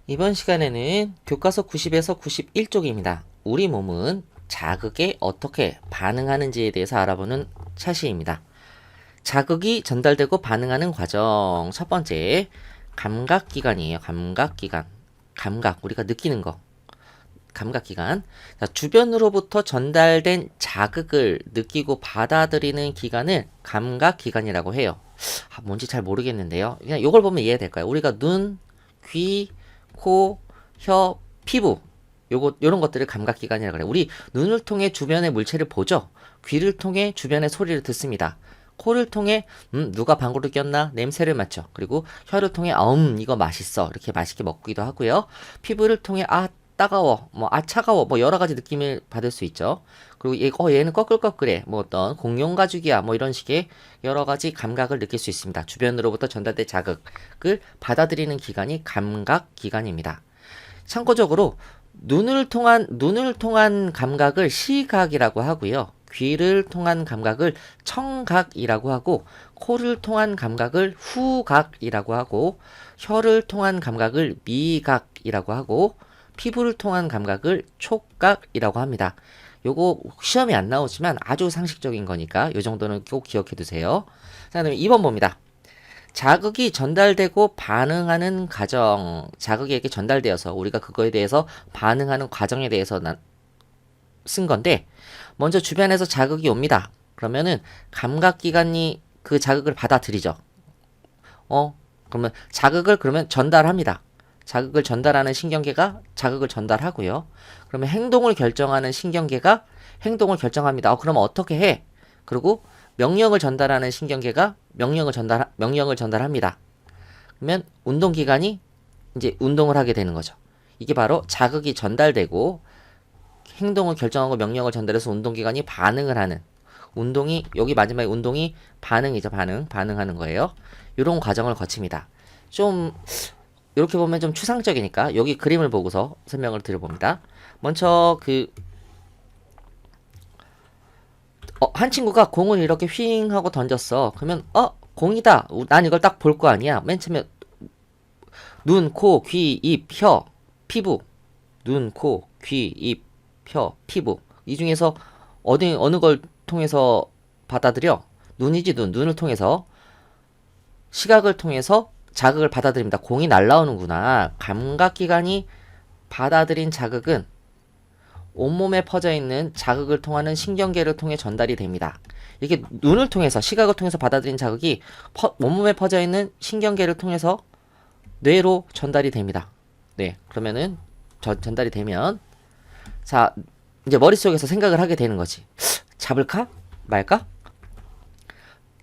이번 시간에는 교과서 90에서 91쪽입니다. 우리 몸은 자극에 어떻게 반응하는지에 대해서 알아보는 차시입니다. 자극이 전달되고 반응하는 과정. 첫 번째, 감각기관이에요. 감각기관. 감각, 우리가 느끼는 거. 감각기관. 자, 주변으로부터 전달된 자극을 느끼고 받아들이는 기관을 감각기관이라고 해요. 뭔지 잘 모르겠는데요. 그냥 이걸 보면 이해될까요? 우리가 눈, 귀, 코, 혀, 피부 요런 것들을 감각기관이라고 그래요. 우리 눈을 통해 주변의 물체를 보죠. 귀를 통해 주변의 소리를 듣습니다. 코를 통해 누가 방구를 꼈나 냄새를 맡죠. 그리고 혀를 통해 이거 맛있어 이렇게 맛있게 먹기도 하고요. 피부를 통해 따가워 차가워 여러 가지 느낌을 받을 수 있죠. 그리고 얘는 꺼끌꺼끌해 어떤 공룡 가죽이야 이런 식의 여러 가지 감각을 느낄 수 있습니다. 주변으로부터 전달된 자극을 받아들이는 기관이 감각기관입니다. 참고적으로 눈을 통한 감각을 시각이라고 하고요. 귀를 통한 감각을 청각이라고 하고, 코를 통한 감각을 후각이라고 하고, 혀를 통한 감각을 미각이라고 하고, 피부를 통한 감각을 촉각이라고 합니다. 요거 시험에 안 나오지만 아주 상식적인 거니까 요 정도는 꼭 기억해 두세요. 자, 그다음에 2번 봅니다. 자극이 전달되고 반응하는 과정. 자극이 이렇게 전달되어서 우리가 그거에 대해서 반응하는 과정에 대해서 쓴 건데, 먼저 주변에서 자극이 옵니다. 그러면은 감각기관이 그 자극을 받아들이죠. 그러면 자극을 전달합니다. 자극을 전달하는 신경계가 자극을 전달하고요. 그러면 행동을 결정하는 신경계가 행동을 결정합니다. 그러면 어떻게 해? 그리고 명령을 전달하는 신경계가 명령을 전달합니다. 그러면 운동기관이 이제 운동을 하게 되는 거죠. 이게 바로 자극이 전달되고 행동을 결정하고 명령을 전달해서 운동기관이 반응을 하는 여기 마지막에 운동이 반응이죠. 반응하는 거예요. 이런 과정을 거칩니다. 좀 이렇게 보면 좀 추상적이니까 여기 그림을 보고서 설명을 드려봅니다. 먼저 한 친구가 공을 이렇게 휘잉 하고 던졌어. 그러면 공이다. 난 이걸 딱 볼 거 아니야. 맨 처음에 눈, 코, 귀, 입, 혀, 피부. 눈, 코, 귀, 입, 혀, 피부. 이 중에서 어느 걸 통해서 받아들여? 눈이지 눈을 통해서 시각을 통해서 자극을 받아들입니다. 공이 날아오는구나. 감각기관이 받아들인 자극은 온몸에 퍼져 있는 자극을 통하는 신경계를 통해 전달이 됩니다. 이게 눈을 통해서 시각을 통해서 받아들인 자극이 온몸에 퍼져 있는 신경계를 통해서 뇌로 전달이 됩니다. 네, 그러면은 전달이 되면 자 이제 머릿속에서 생각을 하게 되는 거지. 잡을까? 말까?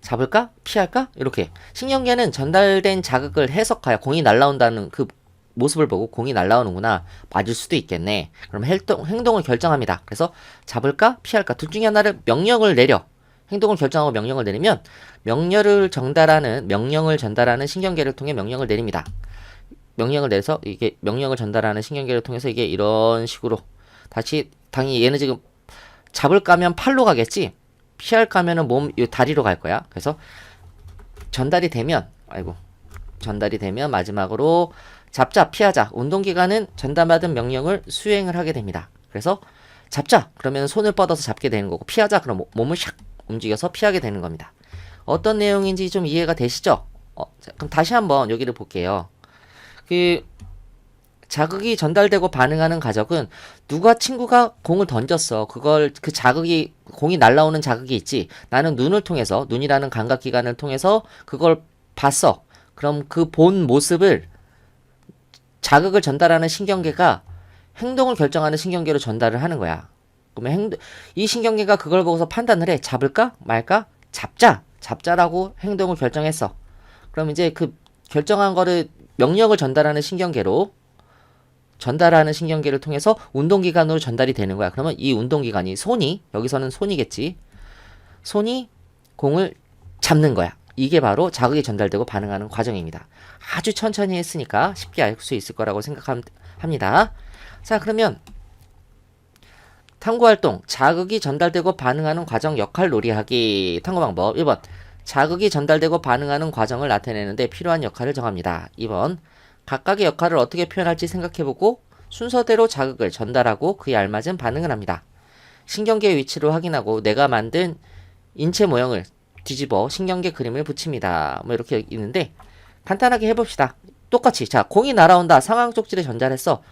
잡을까? 피할까? 이렇게 신경계는 전달된 자극을 해석하여 공이 날아온다는 그 모습을 보고 공이 날아오는구나, 맞을 수도 있겠네. 그럼 행동을 결정합니다. 그래서 잡을까? 피할까? 둘 중에 하나를 명령을 내려 행동을 결정하고 명령을 내리면 명령을 전달하는 신경계를 통해 명령을 내립니다. 명령을 내서 이게 명령을 전달하는 신경계를 통해서 이게 이런 식으로 당연히 얘는 지금 잡을까면 팔로 가겠지, 피할까면은 다리로 갈 거야. 그래서 전달이 되면 마지막으로 잡자, 피하자. 운동기관은 전달받은 명령을 수행을 하게 됩니다. 그래서 잡자 그러면 손을 뻗어서 잡게 되는 거고, 피하자 그럼 몸을 샥 움직여서 피하게 되는 겁니다. 어떤 내용인지 좀 이해가 되시죠? 그럼 다시 한번 여기를 볼게요. 자극이 전달되고 반응하는 과정은 친구가 공을 던졌어. 공이 날아오는 자극이 있지. 나는 눈을 통해서, 눈이라는 감각기관을 통해서 그걸 봤어. 그럼 그 본 모습을 자극을 전달하는 신경계가 행동을 결정하는 신경계로 전달을 하는 거야. 그러면 이 신경계가 그걸 보고서 판단을 해. 잡을까? 말까? 잡자라고 행동을 결정했어. 그럼 이제 그 결정한 거를 명령을 전달하는 신경계를 통해서 운동기관으로 전달이 되는 거야. 그러면 이 운동기관이 여기서는 손이겠지. 손이 공을 잡는 거야. 이게 바로 자극이 전달되고 반응하는 과정입니다. 아주 천천히 했으니까 쉽게 알 수 있을 거라고 생각합니다. 자, 그러면 탐구활동, 자극이 전달되고 반응하는 과정 역할 놀이하기. 탐구 방법 1번, 자극이 전달되고 반응하는 과정을 나타내는데 필요한 역할을 정합니다. 2번, 각각의 역할을 어떻게 표현할지 생각해보고 순서대로 자극을 전달하고 그에 알맞은 반응을 합니다. 신경계의 위치를 확인하고 내가 만든 인체 모형을 뒤집어 신경계 그림을 붙입니다. 뭐 이렇게 있는데 간단하게 해봅시다. 똑같이 자 공이 날아온다. 상황 쪽지를 전달했어.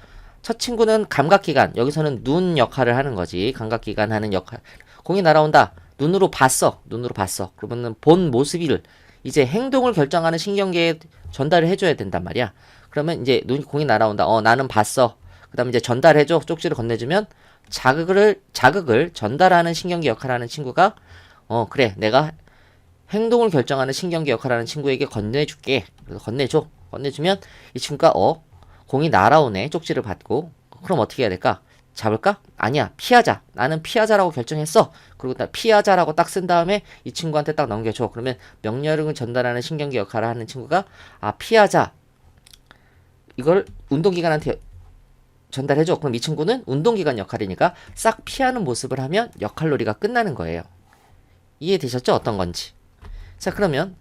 첫 친구는 감각기관, 여기서는 눈 역할을 하는 거지. 감각기관 하는 역할. 공이 날아온다. 눈으로 봤어. 그러면은 본 모습을 이제 행동을 결정하는 신경계에 전달을 해줘야 된단 말이야. 그러면 이제 공이 날아온다. 나는 봤어. 그 다음에 이제 전달해줘. 쪽지를 건네주면 자극을 전달하는 신경계 역할을 하는 친구가 그래. 내가 행동을 결정하는 신경계 역할을 하는 친구에게 건네줄게. 그래서 건네주면 이 친구가 공이 날아오네. 쪽지를 받고. 그럼 어떻게 해야 될까? 잡을까? 아니야. 피하자. 나는 피하자라고 결정했어. 그리고 딱 피하자라고 딱 쓴 다음에 이 친구한테 딱 넘겨줘. 그러면 명령을 전달하는 신경계 역할을 하는 친구가 피하자. 이걸 운동기관한테 전달해줘. 그럼 이 친구는 운동기관 역할이니까 싹 피하는 모습을 하면 역할놀이가 끝나는 거예요. 이해되셨죠? 어떤 건지. 자, 그러면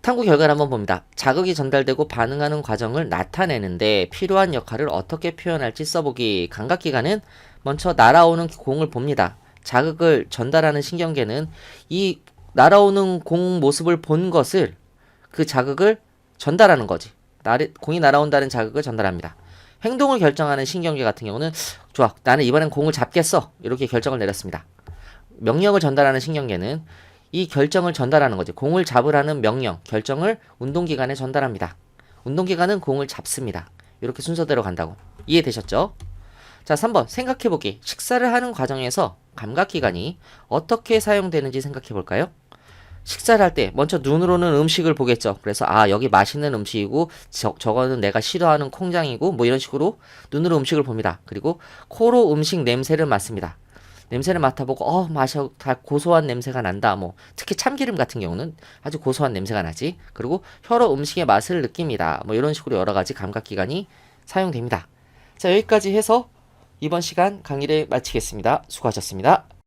탐구 결과를 한번 봅니다. 자극이 전달되고 반응하는 과정을 나타내는데 필요한 역할을 어떻게 표현할지 써보기. 감각기관은 먼저 날아오는 공을 봅니다. 자극을 전달하는 신경계는 이 날아오는 공 모습을 본 것을 그 자극을 전달하는 거지. 공이 날아온다는 자극을 전달합니다. 행동을 결정하는 신경계 같은 경우는 좋아. 나는 이번엔 공을 잡겠어. 이렇게 결정을 내렸습니다. 명령을 전달하는 신경계는 이 결정을 전달하는 거지. 공을 잡으라는 명령, 결정을 운동기관에 전달합니다. 운동기관은 공을 잡습니다. 이렇게 순서대로 간다고. 이해되셨죠? 자, 3번 생각해보기. 식사를 하는 과정에서 감각기관이 어떻게 사용되는지 생각해볼까요? 식사를 할 때 먼저 눈으로는 음식을 보겠죠. 그래서 여기 맛있는 음식이고 저거는 내가 싫어하는 콩장이고 뭐 이런 식으로 눈으로 음식을 봅니다. 그리고 코로 음식 냄새를 맡습니다. 냄새를 맡아보고 맛이 다 고소한 냄새가 난다. 뭐 특히 참기름 같은 경우는 아주 고소한 냄새가 나지. 그리고 혀로 음식의 맛을 느낍니다. 뭐 이런 식으로 여러 가지 감각기관이 사용됩니다. 자, 여기까지 해서 이번 시간 강의를 마치겠습니다. 수고하셨습니다.